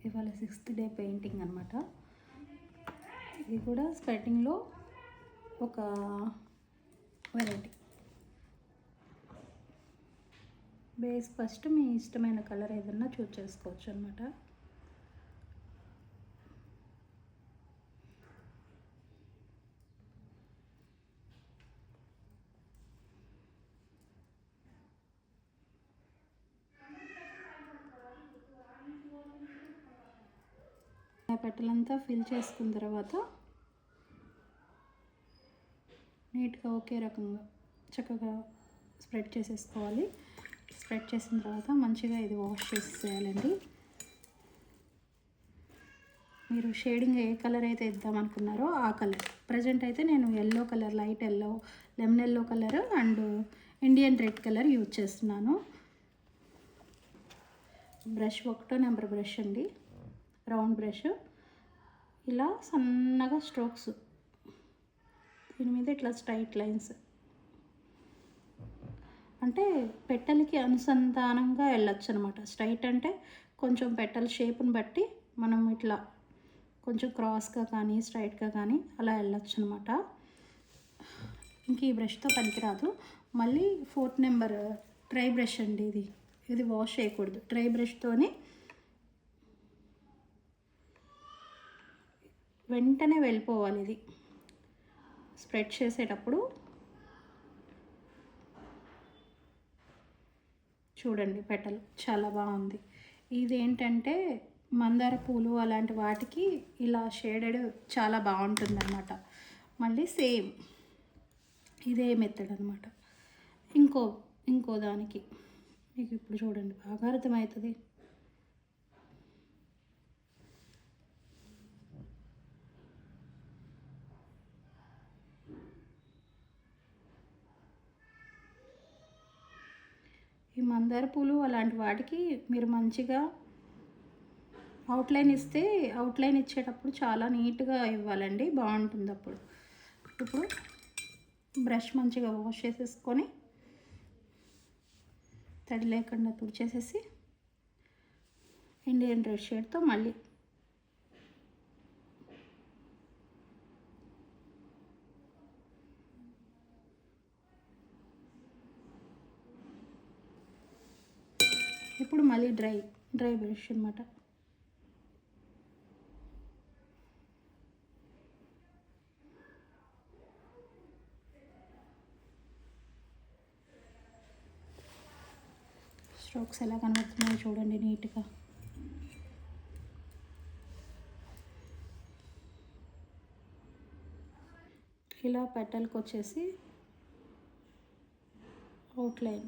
ఇవాళ 6th day painting అనమాట. ఇది కూడా స్ప్రెడ్డింగ్లో ఒక వెరైటీ. బేస్ ఫస్ట్ మీ ఇష్టమైన కలర్ ఏదన్నా చూస్ చేసుకోవచ్చు అనమాట. పెటలంతా ఫిల్ చేసుకున్న తర్వాత నీట్గా ఒకే రకంగా చక్కగా స్ప్రెడ్ చేసేసుకోవాలి. స్ప్రెడ్ చేసిన తర్వాత మంచిగా ఇది వాష్ చేసేయాలండి. మీరు షేడింగ్ ఏ కలర్ అయితే ఇద్దామనుకున్నారో ఆ కలర్. ప్రజెంట్ అయితే నేను yellow colour, light yellow, lemon yellow colour and Indian red colour use చేస్తున్నాను. బ్రష్ 1 నెంబర్ బ్రష్ అండి, రౌండ్ బ్రష్. ఇలా సన్నగా స్ట్రోక్స్, దీని మీద ఇట్లా స్ట్రైట్ లైన్స్, అంటే పెట్టెలకి అనుసంధానంగా వెళ్ళొచ్చు అనమాట. స్ట్రైట్ అంటే కొంచెం పెట్టెల షేప్ని బట్టి మనం ఇట్లా కొంచెం క్రాస్గా కానీ స్ట్రైట్గా కానీ అలా వెళ్ళొచ్చు అనమాట. ఇంక ఈ బ్రష్తో పనికిరాదు. మళ్ళీ 4th నెంబర్ డ్రై బ్రష్ అండి. ఇది వాష్ చేయకూడదు. డ్రై బ్రష్తోని వెంటనే వెళ్ళిపోవాలి. ఇది స్ప్రెడ్ చేసేటప్పుడు చూడండి, పెటల్ చాలా బాగుంది. ఇదేంటంటే మందార పూలు అలాంటి వాటికి ఇలా షేడెడ్ చాలా బాగుంటుంది అన్నమాట. మళ్ళీ సేమ్ ఇదే మెథడ్ అనమాట. ఇంకో దానికి మీకు ఇప్పుడు చూడండి బాగా అర్థమవుతుంది. ఈ మందార పూలు అలాంటి వాటికి మీరు మంచిగా అవుట్లైన్ ఇస్తే, అవుట్లైన్ ఇచ్చేటప్పుడు చాలా నీట్గా ఇవ్వాలండి, బాగుంటుంది అప్పుడు. ఇప్పుడు బ్రష్ మంచిగా వాష్ చేసేసుకొని తడి లేకుండా తుడిచేసేసి ఇండియన్ రెడ్ షేడ్తో మళ్ళీ ఇప్పుడు మళ్ళీ డ్రై బ్రష్ అనమాట. స్ట్రోక్స్ ఎలా కనబడుతున్నాయో చూడండి నీట్గా. ఇలా పెటల్కి వచ్చేసి అవుట్లైన్